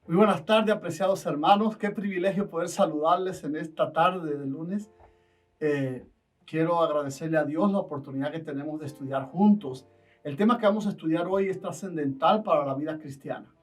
Muy buenas tardes, apreciados hermanos. Qué privilegio poder saludarles en esta tarde de lunes. Eh, Quiero agradecerle a Dios la oportunidad que tenemos de estudiar juntos. El tema que vamos a estudiar hoy es trascendental para la vida cristiana,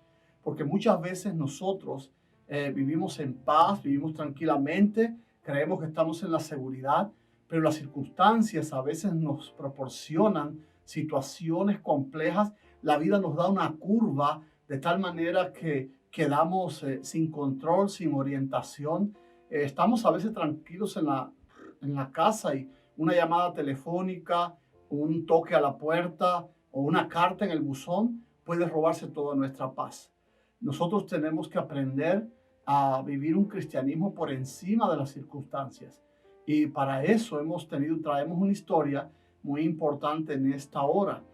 porque muchas veces nosotros vivimos en paz, vivimos tranquilamente, creemos que estamos en la seguridad, pero las circunstancias a veces nos proporcionan situaciones complejas. La vida nos da una curva de tal manera que quedamos sin control, sin orientación. Estamos a veces tranquilos en la casa y una llamada telefónica, un toque a la puerta o una carta en el buzón puede robarse toda nuestra paz. Nosotros tenemos que aprender a vivir un cristianismo por encima de las circunstancias. Y para eso traemos una historia muy importante en esta hora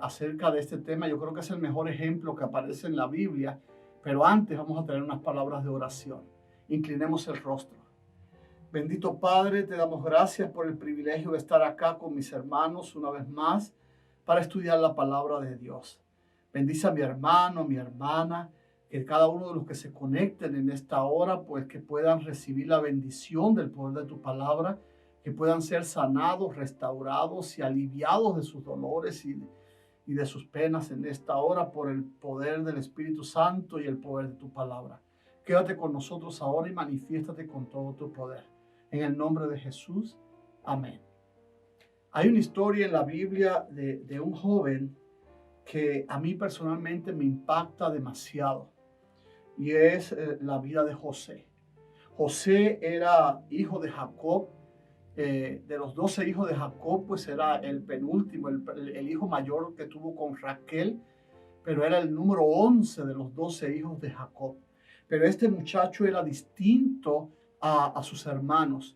acerca de este tema. Yo creo que es el mejor ejemplo que aparece en la Biblia, pero antes vamos a tener unas palabras de oración. Inclinemos el rostro. Bendito Padre, te damos gracias por el privilegio de estar acá con mis hermanos una vez más para estudiar la palabra de Dios. Bendice a mi hermano, a mi hermana, que cada uno de los que se conecten en esta hora, pues que puedan recibir la bendición del poder de tu palabra, que puedan ser sanados, restaurados y aliviados de sus dolores y de sus penas en esta hora por el poder del Espíritu Santo y el poder de tu palabra. Quédate con nosotros ahora y manifiéstate con todo tu poder. En el nombre de Jesús, amén. Hay una historia en la Biblia de un joven que a mí personalmente me impacta demasiado y es la vida de José. José era hijo de Jacob. De los 12 hijos de Jacob, pues era el penúltimo, el hijo mayor que tuvo con Raquel, pero era el número 11 de los 12 hijos de Jacob. Pero este muchacho era distinto a sus hermanos.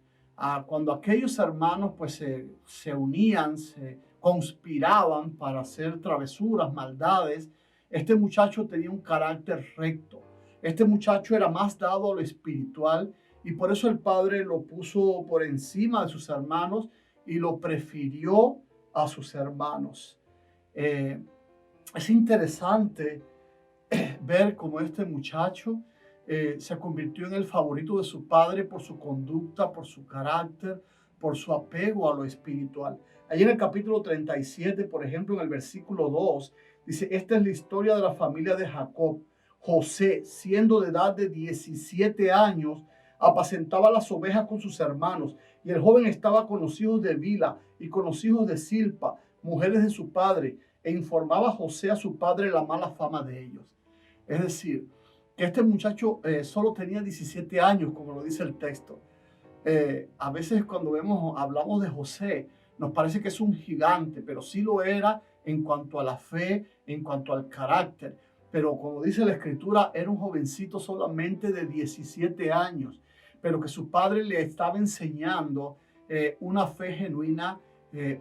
Cuando aquellos hermanos pues se unían, se conspiraban para hacer travesuras, maldades, este muchacho tenía un carácter recto. Este muchacho era más dado a lo espiritual y por eso el padre lo puso por encima de sus hermanos y lo prefirió a sus hermanos. Es interesante ver cómo este muchacho se convirtió en el favorito de su padre por su conducta, por su carácter, por su apego a lo espiritual. Allí en el capítulo 37, por ejemplo, en el versículo 2, dice, esta es la historia de la familia de Jacob. José, siendo de edad de 17 años, apacentaba las ovejas con sus hermanos, y el joven estaba con los hijos de Bila y con los hijos de Silpa, mujeres de su padre, e informaba a José a su padre la mala fama de ellos. Es decir, que este muchacho solo tenía 17 años, como lo dice el texto. A veces cuando hablamos de José, nos parece que es un gigante, pero sí lo era en cuanto a la fe, en cuanto al carácter. Pero como dice la escritura, era un jovencito solamente de 17 años, pero que su padre le estaba enseñando una fe genuina,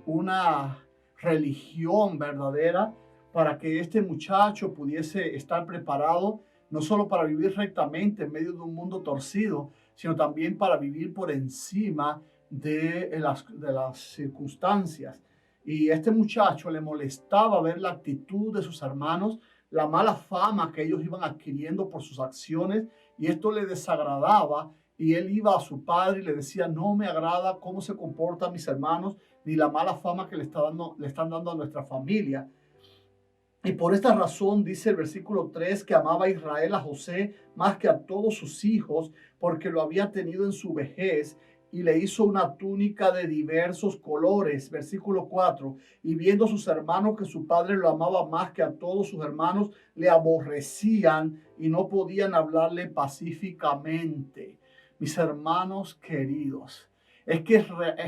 una religión verdadera, para que este muchacho pudiese estar preparado no solo para vivir rectamente en medio de un mundo torcido, sino también para vivir por encima de las circunstancias. Y a este muchacho le molestaba ver la actitud de sus hermanos, la mala fama que ellos iban adquiriendo por sus acciones, y esto le desagradaba. Y él iba a su padre y le decía, no me agrada cómo se comportan mis hermanos, ni la mala fama que le están dando a nuestra familia. Y por esta razón dice el versículo 3 que amaba a Israel a José más que a todos sus hijos, porque lo había tenido en su vejez y le hizo una túnica de diversos colores. Versículo 4, y viendo a sus hermanos que su padre lo amaba más que a todos sus hermanos, le aborrecían y no podían hablarle pacíficamente. Mis hermanos queridos, es que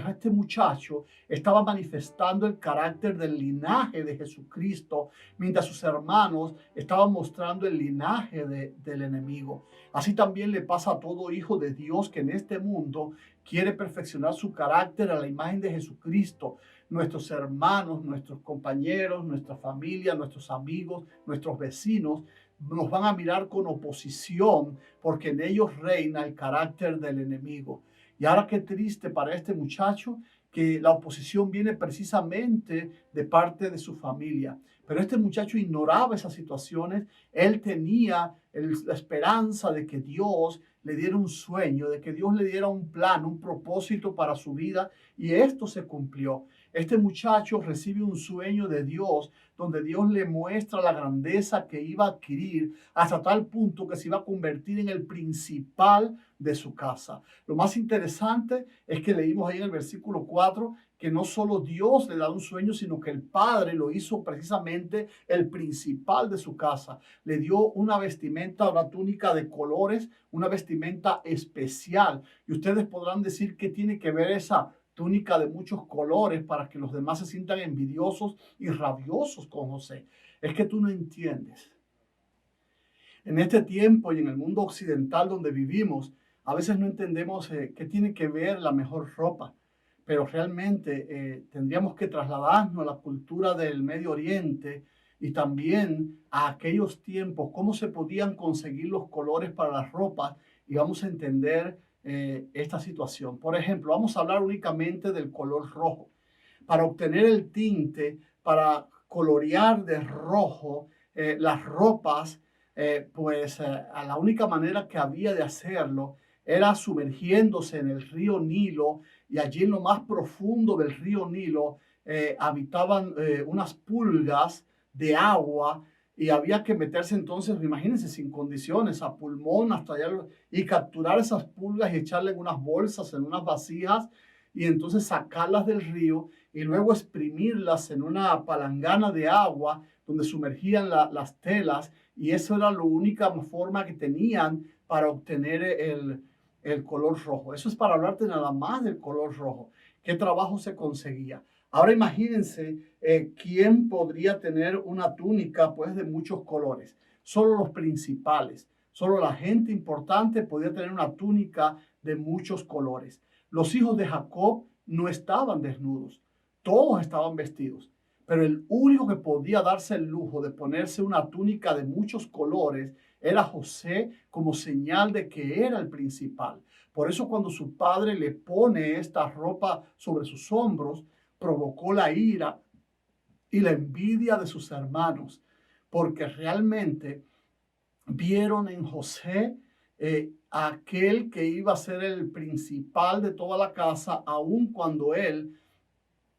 este muchacho estaba manifestando el carácter del linaje de Jesucristo, mientras sus hermanos estaban mostrando el linaje del enemigo. Así también le pasa a todo hijo de Dios que en este mundo quiere perfeccionar su carácter a la imagen de Jesucristo. Nuestros hermanos, nuestros compañeros, nuestra familia, nuestros amigos, nuestros vecinos nos van a mirar con oposición porque en ellos reina el carácter del enemigo. Y ahora qué triste para este muchacho que la oposición viene precisamente de parte de su familia. Pero este muchacho ignoraba esas situaciones. Él tenía la esperanza de que Dios le diera un sueño, de que Dios le diera un plan, un propósito para su vida, y esto se cumplió. Este muchacho recibe un sueño de Dios, donde Dios le muestra la grandeza que iba a adquirir hasta tal punto que se iba a convertir en el principal de su casa. Lo más interesante es que leímos ahí en el versículo 4 que no solo Dios le da un sueño, sino que el Padre lo hizo precisamente el principal de su casa. Le dio una vestimenta, una túnica de colores, una vestimenta especial. Y ustedes podrán decir qué tiene que ver esa túnica de muchos colores para que los demás se sientan envidiosos y rabiosos con José. Es que tú no entiendes. En este tiempo y en el mundo occidental donde vivimos, a veces no entendemos qué tiene que ver la mejor ropa, pero realmente tendríamos que trasladarnos a la cultura del Medio Oriente y también a aquellos tiempos, cómo se podían conseguir los colores para las ropas, y vamos a entender esta situación. Por ejemplo, vamos a hablar únicamente del color rojo. Para obtener el tinte, para colorear de rojo las ropas, a la única manera que había de hacerlo era sumergiéndose en el río Nilo, y allí en lo más profundo del río Nilo habitaban unas pulgas de agua, y había que meterse entonces, imagínense, sin condiciones, a pulmón hasta allá, y capturar esas pulgas y echarle en unas bolsas, en unas vasijas, y entonces sacarlas del río y luego exprimirlas en una palangana de agua donde sumergían las telas, y eso era la única forma que tenían para obtener el color rojo. Eso es para hablarte nada más del color rojo. ¿Qué trabajo se conseguía? Ahora imagínense quién podría tener una túnica pues de muchos colores. Solo los principales, solo la gente importante podía tener una túnica de muchos colores. Los hijos de Jacob no estaban desnudos, todos estaban vestidos, pero el único que podía darse el lujo de ponerse una túnica de muchos colores era José, como señal de que era el principal. Por eso cuando su padre le pone esta ropa sobre sus hombros, provocó la ira y la envidia de sus hermanos, porque realmente vieron en José aquel que iba a ser el principal de toda la casa, aun cuando él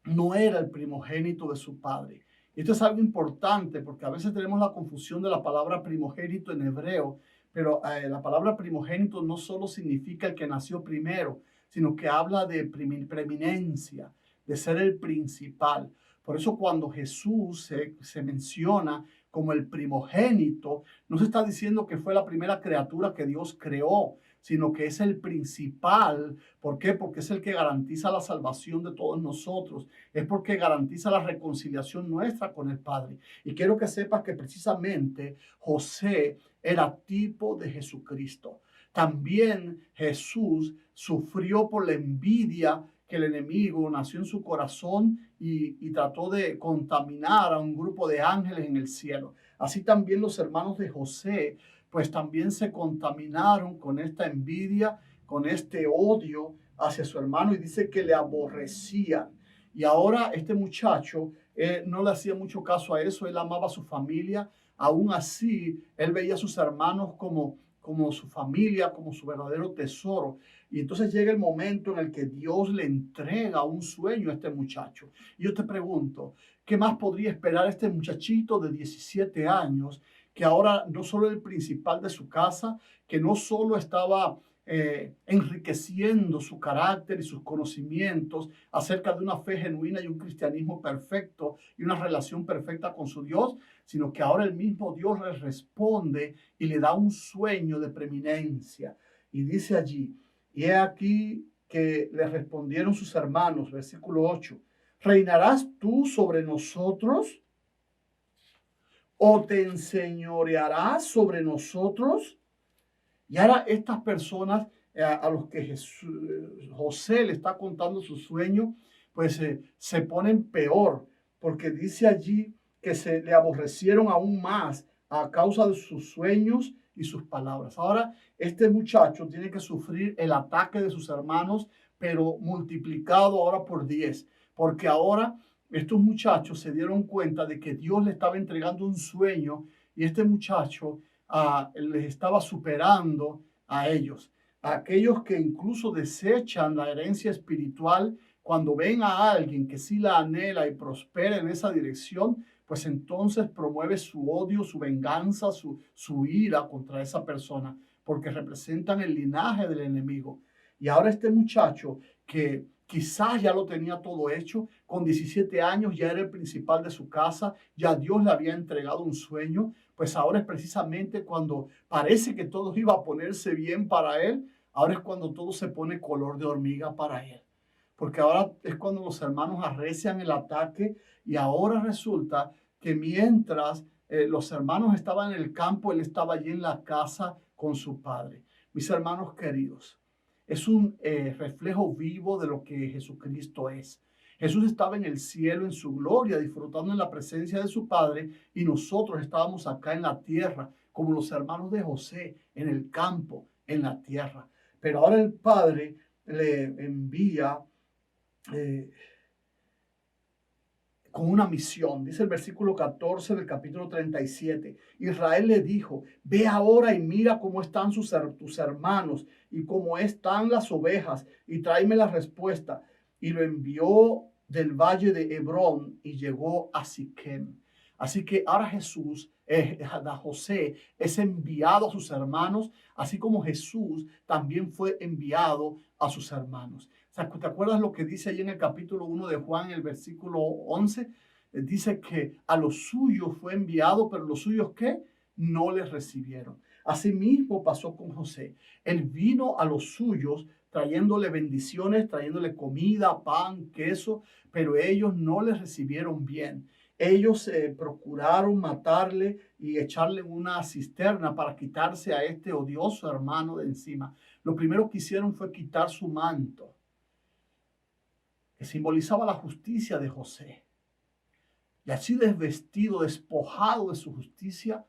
no era el primogénito de su padre. Y esto es algo importante porque a veces tenemos la confusión de la palabra primogénito en hebreo, pero la palabra primogénito no solo significa el que nació primero, sino que habla de preeminencia, de ser el principal. Por eso cuando Jesús se menciona como el primogénito, no se está diciendo que fue la primera criatura que Dios creó, sino que es el principal. ¿Por qué? Porque es el que garantiza la salvación de todos nosotros. Es porque garantiza la reconciliación nuestra con el Padre. Y quiero que sepas que precisamente José era tipo de Jesucristo. También Jesús sufrió por la envidia que el enemigo nació en su corazón y trató de contaminar a un grupo de ángeles en el cielo. Así también los hermanos de José pues también se contaminaron con esta envidia, con este odio hacia su hermano, y dice que le aborrecían. Y ahora este muchacho no le hacía mucho caso a eso, él amaba a su familia, aún así él veía a sus hermanos como su familia, como su verdadero tesoro. Y entonces llega el momento en el que Dios le entrega un sueño a este muchacho. Y yo te pregunto, ¿qué más podría esperar este muchachito de 17 años que ahora no solo el principal de su casa, que no solo estaba enriqueciendo su carácter y sus conocimientos acerca de una fe genuina y un cristianismo perfecto y una relación perfecta con su Dios, sino que ahora el mismo Dios le responde y le da un sueño de preeminencia? Y dice allí, y he aquí que le respondieron sus hermanos, versículo 8, ¿reinarás tú sobre nosotros? ¿O te enseñorearás sobre nosotros? Y ahora estas personas a los que José le está contando su sueño, pues se ponen peor, porque dice allí que se le aborrecieron aún más a causa de sus sueños y sus palabras. Ahora este muchacho tiene que sufrir el ataque de sus hermanos, pero multiplicado ahora por 10, porque ahora estos muchachos se dieron cuenta de que Dios le estaba entregando un sueño y este muchacho les estaba superando a ellos. A aquellos que incluso desechan la herencia espiritual, cuando ven a alguien que sí la anhela y prospera en esa dirección, pues entonces promueve su odio, su venganza, su ira contra esa persona, porque representan el linaje del enemigo. Y ahora este muchacho que quizás ya lo tenía todo hecho, con 17 años ya era el principal de su casa, ya Dios le había entregado un sueño, pues ahora es precisamente cuando parece que todo iba a ponerse bien para él, ahora es cuando todo se pone color de hormiga para él. Porque ahora es cuando los hermanos arrecian el ataque y ahora resulta que mientras los hermanos estaban en el campo, él estaba allí en la casa con su padre. Mis hermanos queridos, es un reflejo vivo de lo que Jesucristo es. Jesús estaba en el cielo, en su gloria, disfrutando en la presencia de su Padre, y nosotros estábamos acá en la tierra, como los hermanos de José, en el campo, en la tierra. Pero ahora el Padre le envía con una misión. Dice el versículo 14 del capítulo 37. Israel le dijo: ve ahora y mira cómo están tus hermanos y cómo están las ovejas, y tráeme la respuesta. Y lo envió del valle de Hebrón y llegó a Siquem. Así que ahora José es enviado a sus hermanos, así como Jesús también fue enviado a sus hermanos. O sea, ¿te acuerdas lo que dice ahí en el capítulo 1 de Juan, el versículo 11? Dice que a los suyos fue enviado, pero los suyos, ¿qué? No les recibieron. Asimismo pasó con José. Él vino a los suyos trayéndole bendiciones, trayéndole comida, pan, queso, pero ellos no les recibieron bien. Ellos procuraron matarle y echarle en una cisterna para quitarse a este odioso hermano de encima. Lo primero que hicieron fue quitar su manto, que simbolizaba la justicia de José. Y así desvestido, despojado de su justicia,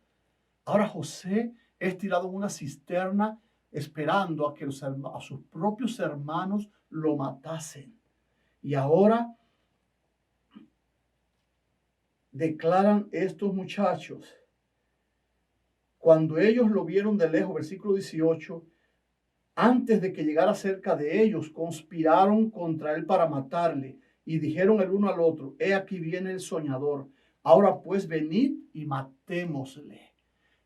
ahora José es tirado en una cisterna esperando a que a sus propios hermanos lo matasen. Y ahora declaran estos muchachos, cuando ellos lo vieron de lejos, versículo 18, antes de que llegara cerca de ellos, conspiraron contra él para matarle, y dijeron el uno al otro: he aquí viene el soñador, ahora pues venid y matémosle.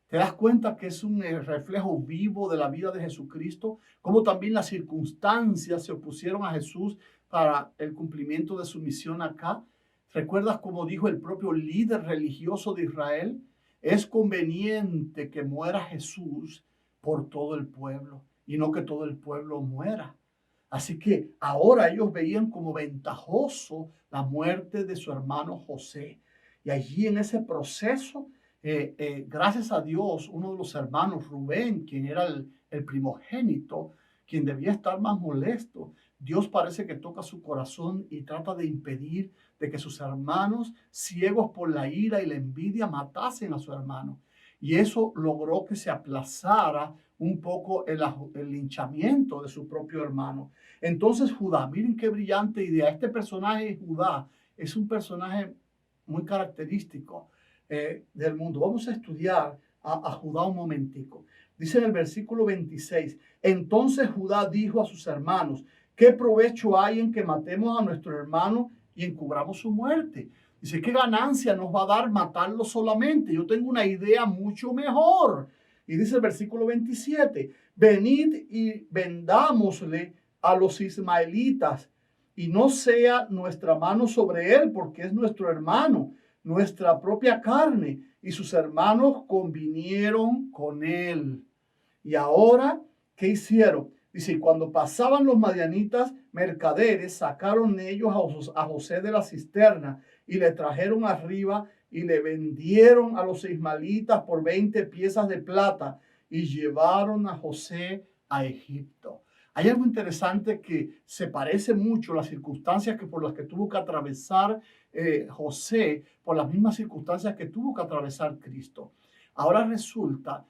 ¿Te das cuenta que es un reflejo vivo de la vida de Jesucristo? Como también las circunstancias se opusieron a Jesús para el cumplimiento de su misión acá. ¿Recuerdas cómo dijo el propio líder religioso de Israel? Es conveniente que muera Jesús por todo el pueblo y no que todo el pueblo muera. Así que ahora ellos veían como ventajoso la muerte de su hermano José. Y allí en ese proceso, gracias a Dios, uno de los hermanos, Rubén, quien era el primogénito, quien debía estar más molesto, Dios parece que toca su corazón y trata de impedir de que sus hermanos, ciegos por la ira y la envidia, matasen a su hermano. Y eso logró que se aplazara un poco el linchamiento de su propio hermano. Entonces Judá, miren qué brillante idea. Este personaje Judá es un personaje muy característico del mundo. Vamos a estudiar a Judá un momentico. Dice en el versículo 26, entonces Judá dijo a sus hermanos: ¿qué provecho hay en que matemos a nuestro hermano y encubramos su muerte? Dice: ¿qué ganancia nos va a dar matarlo solamente? Yo tengo una idea mucho mejor. Y dice el versículo 27, venid y vendámosle a los ismaelitas, y no sea nuestra mano sobre él, porque es nuestro hermano, nuestra propia carne. Y sus hermanos convinieron con él. Y ahora, ¿qué hicieron? Dice: cuando pasaban los madianitas mercaderes, sacaron ellos a José de la cisterna y le trajeron arriba y le vendieron a los ismaelitas por 20 piezas de plata y llevaron a José a Egipto. Hay algo interesante que se parece mucho a las circunstancias por las que tuvo que atravesar José, por las mismas circunstancias que tuvo que atravesar Cristo. Ahora resulta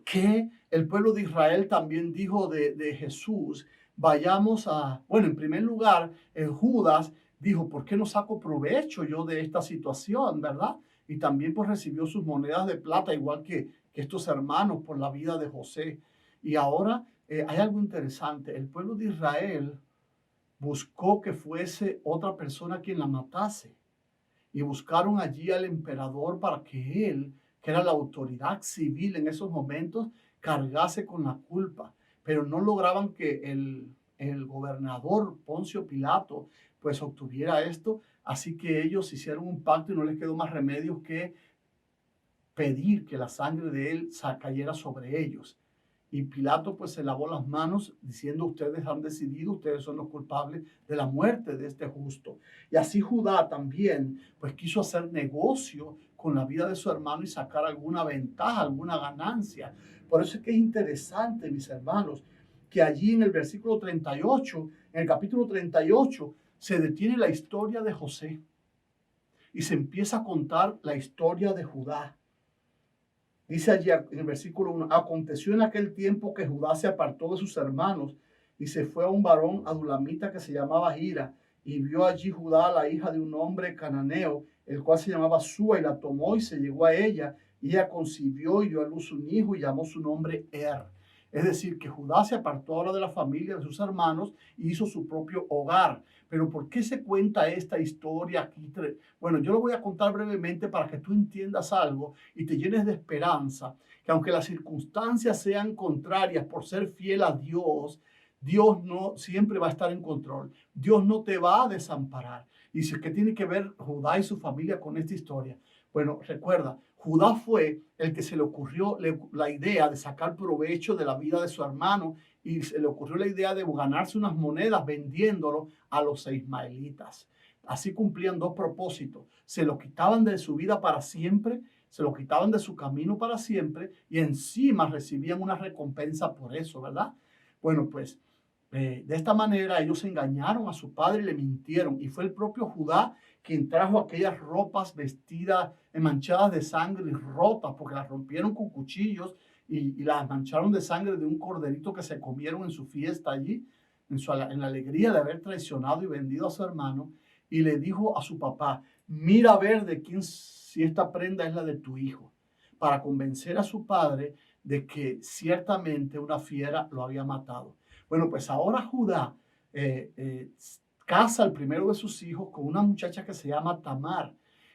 que el pueblo de Israel también dijo de Jesús vayamos bueno, en primer lugar, Judas dijo, ¿por qué no saco provecho yo de esta situación, verdad? Y también pues recibió sus monedas de plata, igual que estos hermanos por la vida de José. Y ahora hay algo interesante, el pueblo de Israel buscó que fuese otra persona quien la matase y buscaron allí al emperador para que él, que era la autoridad civil en esos momentos, cargase con la culpa. Pero no lograban que el gobernador Poncio Pilato pues obtuviera esto, así que ellos hicieron un pacto y no les quedó más remedio que pedir que la sangre de él cayera sobre ellos. Y Pilato pues se lavó las manos diciendo, ustedes han decidido, ustedes son los culpables de la muerte de este justo. Y así Judá también pues quiso hacer negocio con la vida de su hermano y sacar alguna ventaja, alguna ganancia. Por eso es que es interesante, mis hermanos, que allí en el versículo 38, en el capítulo 38, se detiene la historia de José y se empieza a contar la historia de Judá. Dice allí en el versículo 1, aconteció en aquel tiempo que Judá se apartó de sus hermanos y se fue a un varón adulamita que se llamaba Gira, y vio allí Judá a la hija de un hombre cananeo, el cual se llamaba Súa, y la tomó y se llegó a ella, y ella concibió y dio a luz un hijo y llamó su nombre Es decir, que Judá se apartó ahora de la familia de sus hermanos y hizo su propio hogar. Pero ¿por qué se cuenta esta historia aquí? Bueno, yo lo voy a contar brevemente para que tú entiendas algo y te llenes de esperanza, que aunque las circunstancias sean contrarias por ser fiel a Dios, Dios no siempre va a estar en control. Dios no te va a desamparar. Y si es que tiene que ver Judá y su familia con esta historia. Bueno, recuerda, Judá fue el que se le ocurrió la idea de sacar provecho de la vida de su hermano y se le ocurrió la idea de ganarse unas monedas vendiéndolo a los ismaelitas. Así cumplían dos propósitos. Se lo quitaban de su vida para siempre, se lo quitaban de su camino para siempre y encima recibían una recompensa por eso, ¿verdad? Bueno, pues de esta manera ellos engañaron a su padre y le mintieron. Y fue el propio Judá quien trajo aquellas ropas vestidas, manchadas de sangre y rotas, porque las rompieron con cuchillos y las mancharon de sangre de un corderito que se comieron en su fiesta allí, en la alegría de haber traicionado y vendido a su hermano. Y le dijo a su papá, mira a ver de quién, si esta prenda es la de tu hijo, para convencer a su padre de que ciertamente una fiera lo había matado. Bueno, pues ahora Judá casa al primero de sus hijos con una muchacha que se llama Tamar.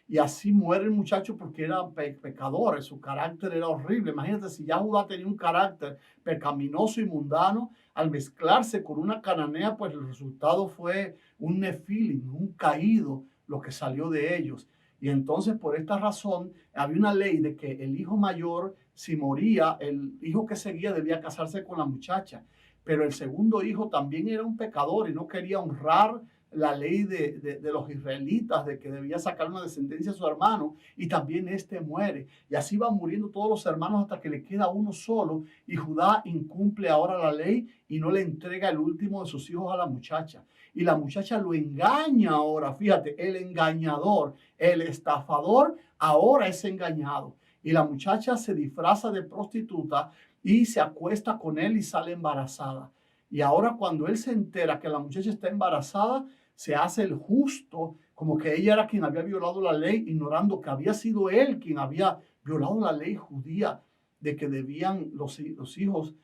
Y así muere el muchacho porque era pecador, su carácter era horrible. Imagínate, si ya Judá tenía un carácter pecaminoso y mundano, al mezclarse con una cananea, pues el resultado fue un nefilim, un caído, lo que salió de ellos. Y entonces, por esta razón, había una ley de que el hijo mayor, si moría, el hijo que seguía debía casarse con la muchacha. Pero el segundo hijo también era un pecador y no quería honrar la ley de los israelitas de que debía sacar una descendencia a su hermano, y también este muere. Y así van muriendo todos los hermanos hasta que le queda uno solo, y Judá incumple ahora la ley y no le entrega el último de sus hijos a la muchacha. Y la muchacha lo engaña ahora, fíjate, el engañador, el estafador, ahora es engañado. Y la muchacha se disfraza de prostituta y se acuesta con él y sale embarazada. Y ahora cuando él se entera que la muchacha está embarazada, se hace el justo, como que ella era quien había violado la ley, ignorando que había sido él quien había violado la ley judía de que debían los hijos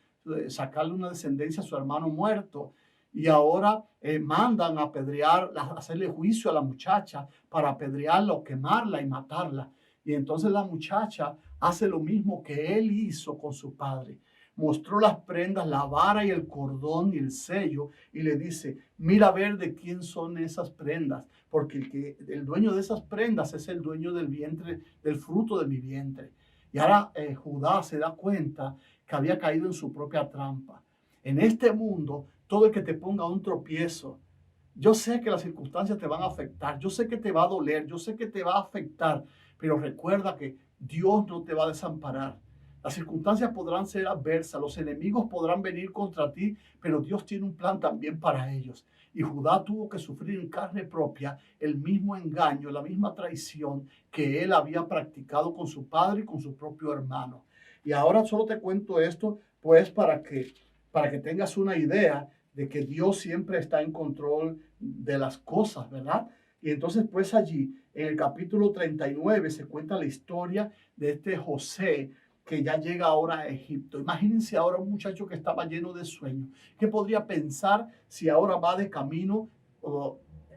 sacarle una descendencia a su hermano muerto. Y ahora mandan a apedrear, a hacerle juicio a la muchacha para apedrearla o quemarla y matarla. Y entonces la muchacha hace lo mismo que él hizo con su padre. Mostró las prendas, la vara y el cordón y el sello, y le dice, mira a ver de quién son esas prendas, porque el dueño de esas prendas es el dueño del vientre, del fruto de mi vientre. Y ahora Judá se da cuenta que había caído en su propia trampa. En este mundo, todo el que te ponga un tropiezo, yo sé que las circunstancias te van a afectar, yo sé que te va a doler, yo sé que te va a afectar, pero recuerda que Dios no te va a desamparar. Las circunstancias podrán ser adversas, los enemigos podrán venir contra ti, pero Dios tiene un plan también para ellos. Y Judá tuvo que sufrir en carne propia el mismo engaño, la misma traición que él había practicado con su padre y con su propio hermano. Y ahora solo te cuento esto, pues para que tengas una idea de que Dios siempre está en control de las cosas, ¿verdad? Y entonces pues allí en el capítulo 39 se cuenta la historia de este José que ya llega ahora a Egipto. Imagínense ahora un muchacho que estaba lleno de sueños. ¿Qué podría pensar si ahora va de camino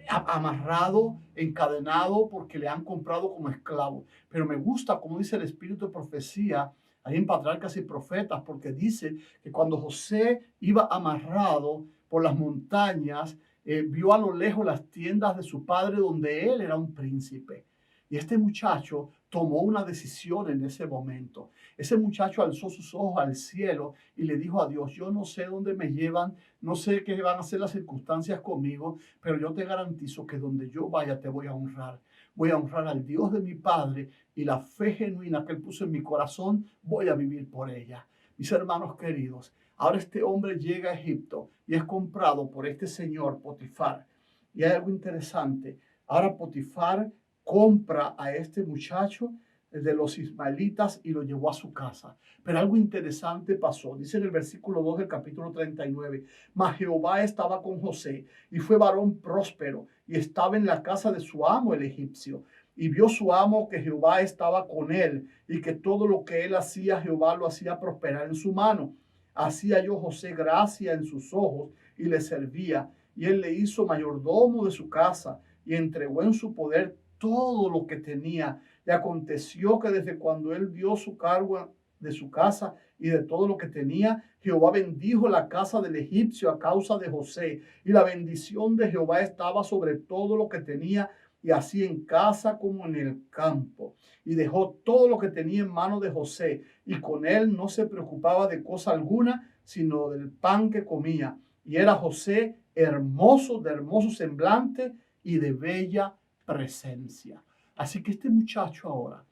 amarrado, encadenado, porque le han comprado como esclavo? Pero me gusta, como dice el espíritu de profecía, ahí en Patriarcas y Profetas, porque dice que cuando José iba amarrado por las montañas, vio a lo lejos las tiendas de su padre donde él era un príncipe. Y este muchacho tomó una decisión en ese momento. Ese muchacho alzó sus ojos al cielo y le dijo a Dios: yo no sé dónde me llevan, no sé qué van a ser las circunstancias conmigo, pero yo te garantizo que donde yo vaya te voy a honrar. Voy a honrar al Dios de mi padre, y la fe genuina que él puso en mi corazón, voy a vivir por ella. Mis hermanos queridos, ahora este hombre llega a Egipto y es comprado por este señor Potifar. Y hay algo interesante. Ahora Potifar compra a este muchacho de los ismaelitas y lo llevó a su casa. Pero algo interesante pasó. Dice en el versículo 2 del capítulo 39: mas Jehová estaba con José, y fue varón próspero, y estaba en la casa de su amo el egipcio. Y vio su amo que Jehová estaba con él, y que todo lo que él hacía, Jehová lo hacía prosperar en su mano. Hacía yo José gracia en sus ojos, y le servía. Y él le hizo mayordomo de su casa, y entregó en su poder todo lo que tenía. Y aconteció que desde cuando él dio su cargo de su casa y de todo lo que tenía, Jehová bendijo la casa del egipcio a causa de José. Y la bendición de Jehová estaba sobre todo lo que tenía, y así en casa como en el campo. Y dejó todo lo que tenía en mano de José, y con él no se preocupaba de cosa alguna, sino del pan que comía. Y era José hermoso, de hermoso semblante y de bella presencia. Así que este muchacho ahora,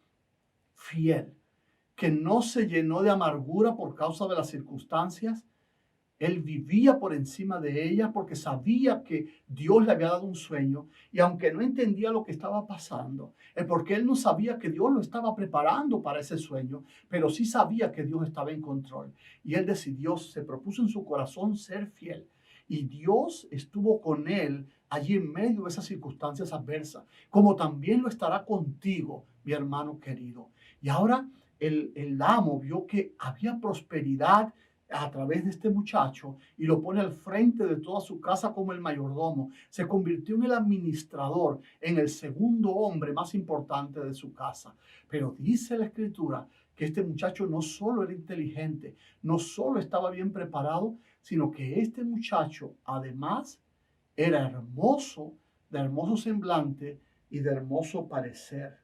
fiel, que no se llenó de amargura por causa de las circunstancias, él vivía por encima de ella porque sabía que Dios le había dado un sueño, y aunque no entendía lo que estaba pasando, es porque él no sabía que Dios lo estaba preparando para ese sueño, pero sí sabía que Dios estaba en control. Y él decidió, se propuso en su corazón ser fiel. Y Dios estuvo con él allí en medio de esas circunstancias adversas, como también lo estará contigo, mi hermano querido. Y ahora el amo vio que había prosperidad a través de este muchacho y lo pone al frente de toda su casa como el mayordomo. Se convirtió en el administrador, en el segundo hombre más importante de su casa. Pero dice la escritura que este muchacho no solo era inteligente, no solo estaba bien preparado, sino que este muchacho además era hermoso, de hermoso semblante y de hermoso parecer.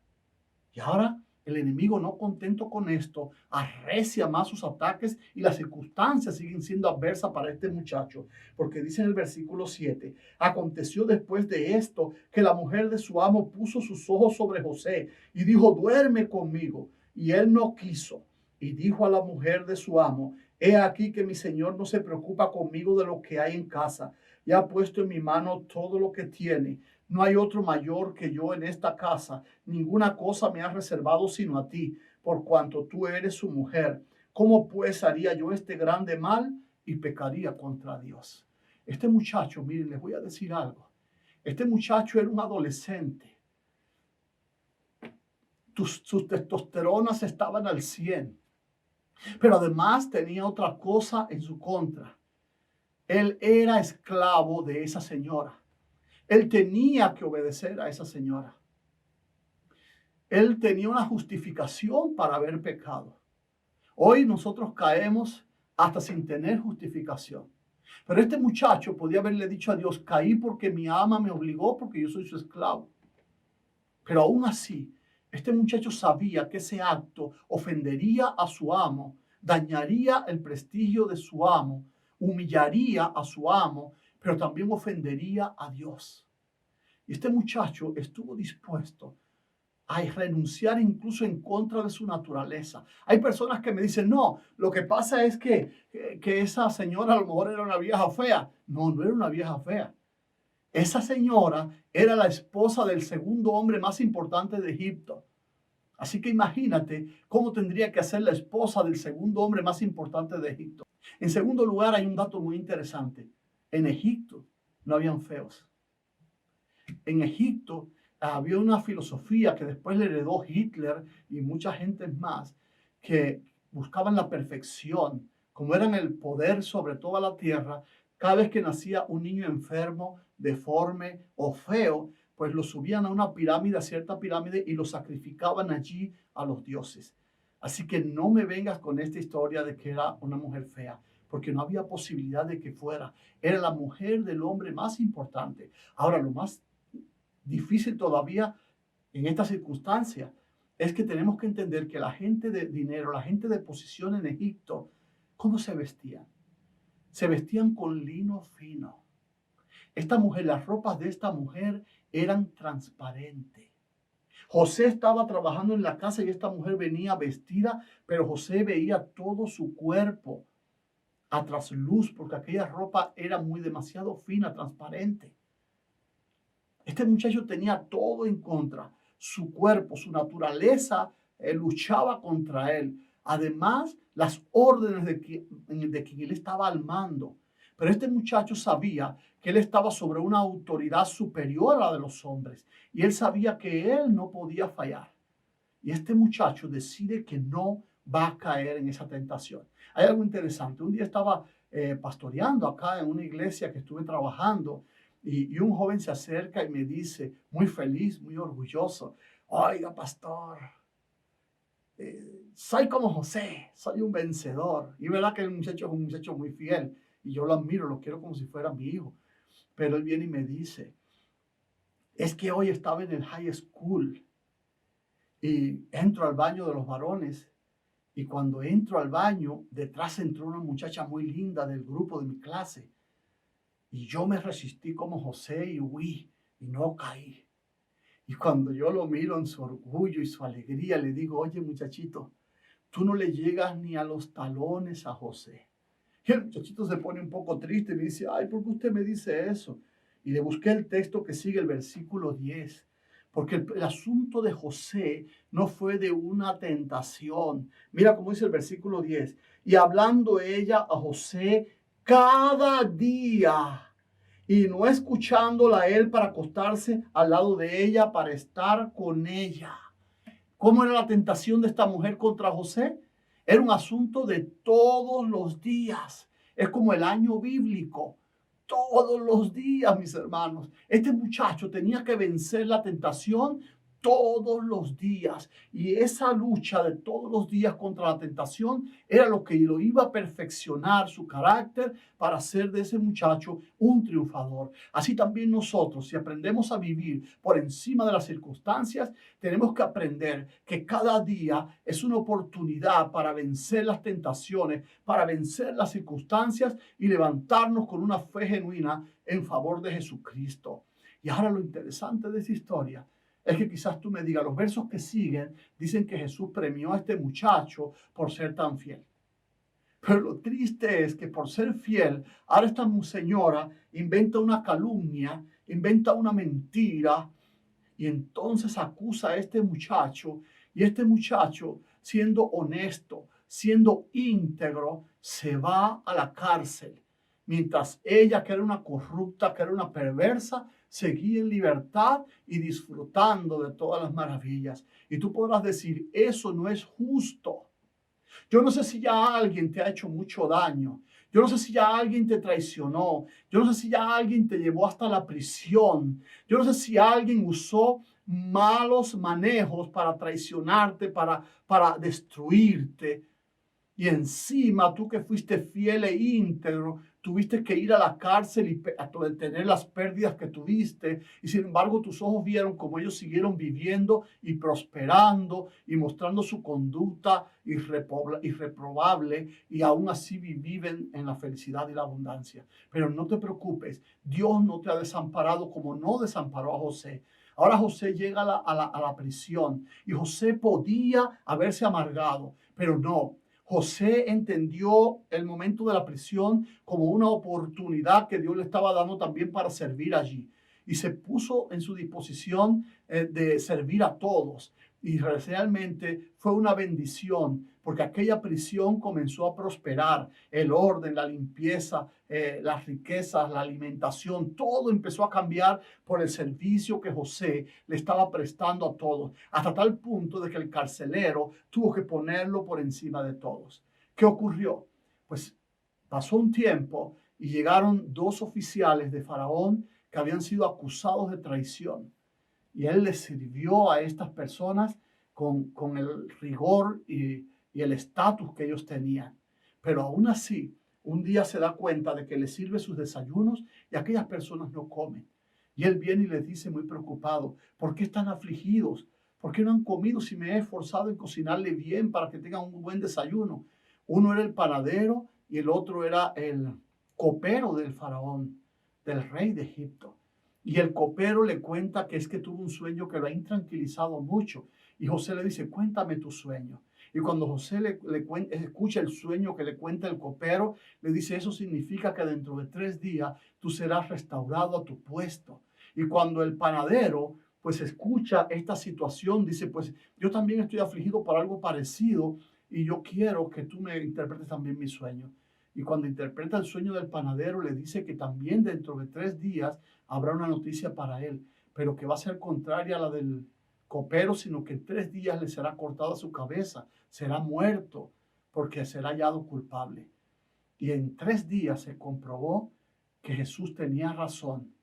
Y ahora el enemigo, no contento con esto, arrecia más sus ataques, y las circunstancias siguen siendo adversas para este muchacho. Porque dice en el versículo 7: aconteció después de esto que la mujer de su amo puso sus ojos sobre José y dijo: duerme conmigo. Y él no quiso. Y dijo a la mujer de su amo: he aquí que mi señor no se preocupa conmigo de lo que hay en casa, y ha puesto en mi mano todo lo que tiene. No hay otro mayor que yo en esta casa. Ninguna cosa me ha reservado sino a ti, por cuanto tú eres su mujer. ¿Cómo pues haría yo este grande mal y pecaría contra Dios? Este muchacho, miren, les voy a decir algo. Este muchacho era un adolescente. Sus testosteronas estaban al 100. Pero además tenía otra cosa en su contra. Él era esclavo de esa señora. Él tenía que obedecer a esa señora. Él tenía una justificación para haber pecado. Hoy nosotros caemos hasta sin tener justificación. Pero este muchacho podía haberle dicho a Dios: caí porque mi ama me obligó, porque yo soy su esclavo. Pero aún así, este muchacho sabía que ese acto ofendería a su amo, dañaría el prestigio de su amo, humillaría a su amo, pero también ofendería a Dios. Y este muchacho estuvo dispuesto a renunciar incluso en contra de su naturaleza. Hay personas que me dicen: no, lo que pasa es que esa señora a lo mejor era una vieja fea. No, no era una vieja fea. Esa señora era la esposa del segundo hombre más importante de Egipto. Así que imagínate cómo tendría que ser la esposa del segundo hombre más importante de Egipto. En segundo lugar, hay un dato muy interesante. En Egipto no habían feos. En Egipto había una filosofía que después le heredó Hitler y mucha gente más, que buscaban la perfección. Como eran el poder sobre toda la tierra, cada vez que nacía un niño enfermo, deforme o feo, pues lo subían a una pirámide, a cierta pirámide, y lo sacrificaban allí a los dioses. Así que no me vengas con esta historia de que era una mujer fea, porque no había posibilidad de que fuera. Era la mujer del hombre más importante. Ahora, lo más difícil todavía en esta circunstancia es que tenemos que entender que la gente de dinero, la gente de posición en Egipto, ¿cómo se vestían? Se vestían con lino fino. Esta mujer, las ropas de esta mujer eran transparentes. José estaba trabajando en la casa y esta mujer venía vestida, pero José veía todo su cuerpo a trasluz porque aquella ropa era muy demasiado fina, transparente. Este muchacho tenía todo en contra. Su cuerpo, su naturaleza luchaba contra él. Además, las órdenes de quien él estaba al mando. Pero este muchacho sabía que él estaba sobre una autoridad superior a la de los hombres. Y él sabía que él no podía fallar. Y este muchacho decide que no va a caer en esa tentación. Hay algo interesante. Un día estaba pastoreando acá en una iglesia que estuve trabajando. Y un joven se acerca y me dice, muy feliz, muy orgulloso, oiga, pastor, soy como José, soy un vencedor. Y verdad que el muchacho es un muchacho muy fiel y yo lo admiro, lo quiero como si fuera mi hijo. Pero él viene y me dice, es que hoy estaba en el high school y entro al baño de los varones y cuando entro al baño, detrás entró una muchacha muy linda del grupo de mi clase. Y yo me resistí como José y huí y no caí. Y cuando yo lo miro en su orgullo y su alegría, le digo, oye muchachito, tú no le llegas ni a los talones a José. Y el muchachito se pone un poco triste y me dice, ay, ¿por qué usted me dice eso? Y le busqué el texto que sigue el versículo 10. Porque el asunto de José no fue de una tentación. Mira cómo dice el versículo 10. Y hablando ella a José cada día y no escuchándola a él para acostarse al lado de ella, para estar con ella. ¿Cómo era la tentación de esta mujer contra José? Era un asunto de todos los días. Es como el año bíblico. Todos los días, mis hermanos. Este muchacho tenía que vencer la tentación todos los días. Y esa lucha de todos los días contra la tentación era lo que lo iba a perfeccionar su carácter para hacer de ese muchacho un triunfador. Así también nosotros, si aprendemos a vivir por encima de las circunstancias, tenemos que aprender que cada día es una oportunidad para vencer las tentaciones, para vencer las circunstancias y levantarnos con una fe genuina en favor de Jesucristo. Y ahora lo interesante de esta historia es que quizás tú me digas, los versos que siguen dicen que Jesús premió a este muchacho por ser tan fiel. Pero lo triste es que por ser fiel, ahora esta señora inventa una calumnia, inventa una mentira y entonces acusa a este muchacho. Y este muchacho, siendo honesto, siendo íntegro, se va a la cárcel. Mientras ella, que era una corrupta, que era una perversa, seguía en libertad y disfrutando de todas las maravillas. Y tú podrás decir, eso no es justo. Yo no sé si ya alguien te ha hecho mucho daño. Yo no sé si ya alguien te traicionó. Yo no sé si ya alguien te llevó hasta la prisión. Yo no sé si alguien usó malos manejos para traicionarte, para destruirte. Y encima tú que fuiste fiel e íntegro, tuviste que ir a la cárcel y tener las pérdidas que tuviste. Y sin embargo tus ojos vieron cómo ellos siguieron viviendo y prosperando y mostrando su conducta irreprobable y aún así viven en la felicidad y la abundancia. Pero no te preocupes, Dios no te ha desamparado como no desamparó a José. Ahora José llega a la prisión y José podía haberse amargado, pero no. José entendió el momento de la prisión como una oportunidad que Dios le estaba dando también para servir allí. Y se puso en su disposición de servir a todos. Y realmente fue una bendición porque aquella prisión comenzó a prosperar. El orden, la limpieza, las riquezas, la alimentación, todo empezó a cambiar por el servicio que José le estaba prestando a todos, hasta tal punto de que el carcelero tuvo que ponerlo por encima de todos. ¿Qué ocurrió? Pues pasó un tiempo y llegaron dos oficiales de Faraón que habían sido acusados de traición. Y él les sirvió a estas personas con el rigor y el estatus que ellos tenían. Pero aún así, un día se da cuenta de que les sirve sus desayunos y aquellas personas no comen. Y él viene y les dice muy preocupado, ¿por qué están afligidos? ¿Por qué no han comido si me he esforzado en cocinarle bien para que tengan un buen desayuno? Uno era el panadero y el otro era el copero del faraón, del rey de Egipto. Y el copero le cuenta que es que tuvo un sueño que lo ha intranquilizado mucho. Y José le dice, cuéntame tu sueño. Y cuando José escucha el sueño que le cuenta el copero, le dice, eso significa que dentro de 3 días tú serás restaurado a tu puesto. Y cuando el panadero pues escucha esta situación, dice, pues yo también estoy afligido por algo parecido y yo quiero que tú me interpretes también mi sueño. Y cuando interpreta el sueño del panadero, le dice que también dentro de 3 días habrá una noticia para él, pero que va a ser contraria a la del copero, sino que en 3 días le será cortada su cabeza, será muerto, porque será hallado culpable. Y en 3 días se comprobó que Jesús tenía razón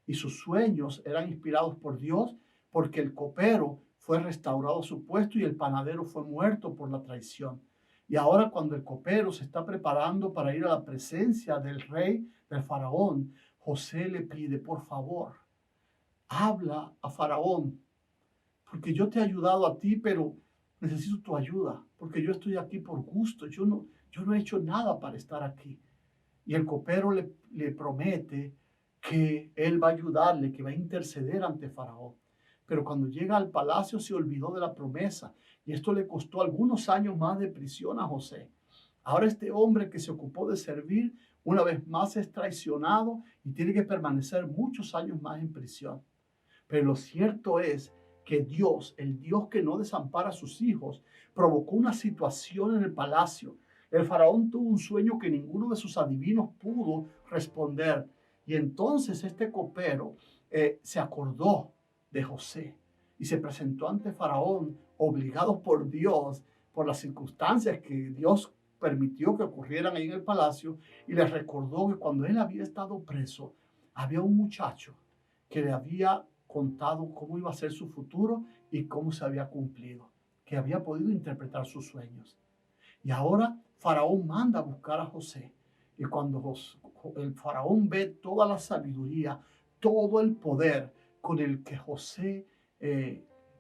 y sus sueños eran inspirados por Dios, porque el copero fue restaurado a su puesto y el panadero fue muerto por la traición. Y ahora cuando el copero se está preparando para ir a la presencia del rey, del faraón, José le pide, por favor, habla a Faraón, porque yo te he ayudado a ti, pero necesito tu ayuda, porque yo estoy aquí por gusto, yo no he hecho nada para estar aquí. Y el copero le promete que él va a ayudarle, que va a interceder ante Faraón. Pero cuando llega al palacio se olvidó de la promesa y esto le costó algunos años más de prisión a José. Ahora este hombre que se ocupó de servir, una vez más es traicionado y tiene que permanecer muchos años más en prisión. Pero lo cierto es que Dios, el Dios que no desampara a sus hijos, provocó una situación en el palacio. El faraón tuvo un sueño que ninguno de sus adivinos pudo responder. Y entonces este copero se acordó de José y se presentó ante Faraón, obligado por Dios, por las circunstancias que Dios permitió que ocurrieran ahí en el palacio, y le recordó que cuando él había estado preso, había un muchacho que le había contado cómo iba a ser su futuro y cómo se había cumplido, que había podido interpretar sus sueños. Y ahora Faraón manda a buscar a José. Y cuando el Faraón ve toda la sabiduría, todo el poder con el que José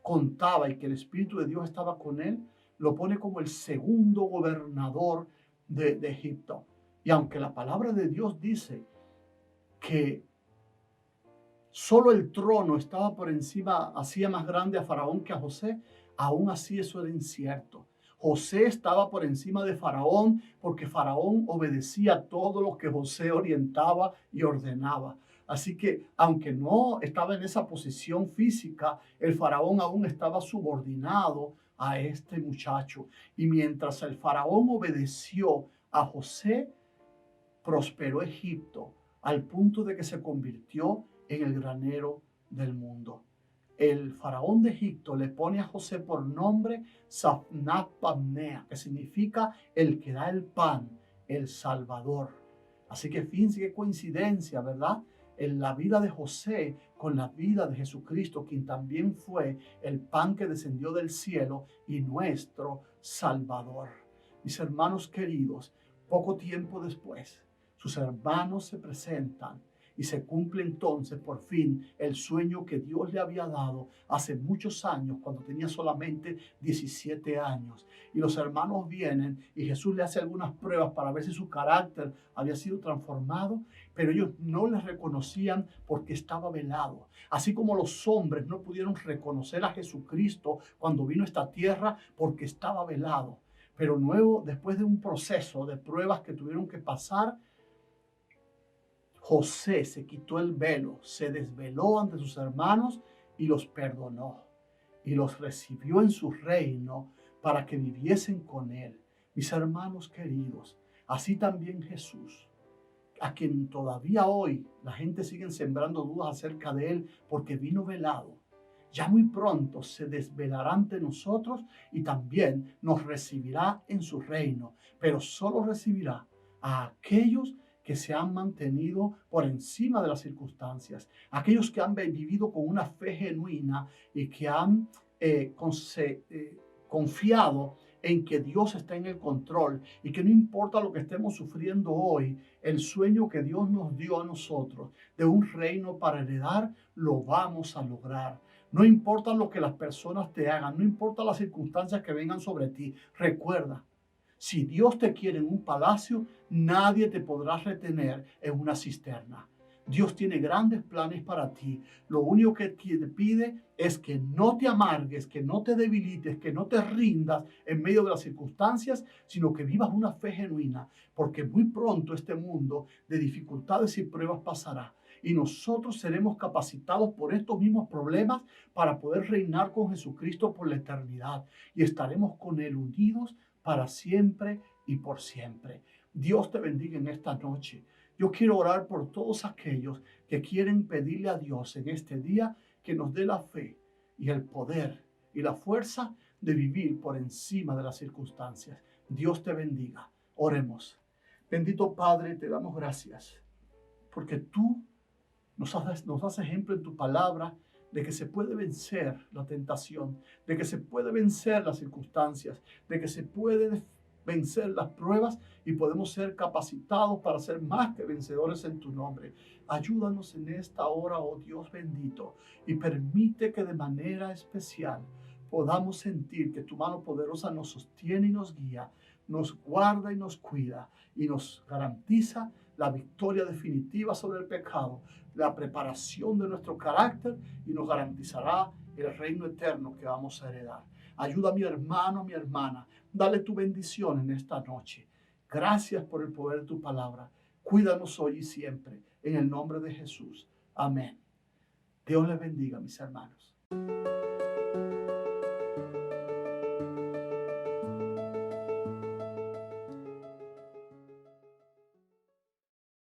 contaba y que el Espíritu de Dios estaba con él, lo pone como el segundo gobernador de Egipto. Y aunque la palabra de Dios dice que solo el trono estaba por encima, hacía más grande a Faraón que a José, aún así eso era incierto. José estaba por encima de Faraón porque Faraón obedecía todo lo que José orientaba y ordenaba. Así que aunque no estaba en esa posición física, el Faraón aún estaba subordinado a este muchacho. Y mientras el Faraón obedeció a José, prosperó Egipto al punto de que se convirtió en el granero del mundo. El faraón de Egipto le pone a José por nombre Safnat Pamnea, que significa el que da el pan, el Salvador. Así que fíjense qué coincidencia, ¿verdad? En la vida de José con la vida de Jesucristo, quien también fue el pan que descendió del cielo y nuestro Salvador. Mis hermanos queridos, poco tiempo después, sus hermanos se presentan y se cumple entonces por fin el sueño que Dios le había dado hace muchos años, cuando tenía solamente 17 años. Y los hermanos vienen y Jesús le hace algunas pruebas para ver si su carácter había sido transformado, pero ellos no le reconocían porque estaba velado. Así como los hombres no pudieron reconocer a Jesucristo cuando vino a esta tierra porque estaba velado. Pero luego, después de un proceso de pruebas que tuvieron que pasar, José se quitó el velo, se desveló ante sus hermanos y los perdonó. y los recibió en su reino para que viviesen con él. Mis hermanos queridos, así también Jesús, a quien todavía hoy la gente sigue sembrando dudas acerca de él porque vino velado, ya muy pronto se desvelará ante nosotros y también nos recibirá en su reino, pero solo recibirá a aquellos que se han mantenido por encima de las circunstancias, aquellos que han vivido con una fe genuina y que han confiado en que Dios está en el control y que no importa lo que estemos sufriendo hoy, el sueño que Dios nos dio a nosotros de un reino para heredar, lo vamos a lograr. No importa lo que las personas te hagan, no importa las circunstancias que vengan sobre ti. Recuerda, si Dios te quiere en un palacio, nadie te podrá retener en una cisterna. Dios tiene grandes planes para ti. Lo único que te pide es que no te amargues, que no te debilites, que no te rindas en medio de las circunstancias, sino que vivas una fe genuina, porque muy pronto este mundo de dificultades y pruebas pasará. Y nosotros seremos capacitados por estos mismos problemas para poder reinar con Jesucristo por la eternidad. Y estaremos con Él unidos para siempre y por siempre. Dios te bendiga en esta noche. Yo quiero orar por todos aquellos que quieren pedirle a Dios en este día que nos dé la fe y el poder y la fuerza de vivir por encima de las circunstancias. Dios te bendiga. Oremos. Bendito Padre, te damos gracias porque tú nos das ejemplo en tu palabra de que se puede vencer la tentación, de que se puede vencer las circunstancias, de que se puede vencer las pruebas y podemos ser capacitados para ser más que vencedores en tu nombre. Ayúdanos en esta hora, oh Dios bendito, y permite que de manera especial podamos sentir que tu mano poderosa nos sostiene y nos guía, nos guarda y nos cuida y nos garantiza la victoria definitiva sobre el pecado, la preparación de nuestro carácter y nos garantizará el reino eterno que vamos a heredar. Ayuda a mi hermano, a mi hermana. Dale tu bendición en esta noche. Gracias por el poder de tu palabra. Cuídanos hoy y siempre. En el nombre de Jesús. Amén. Dios les bendiga, mis hermanos.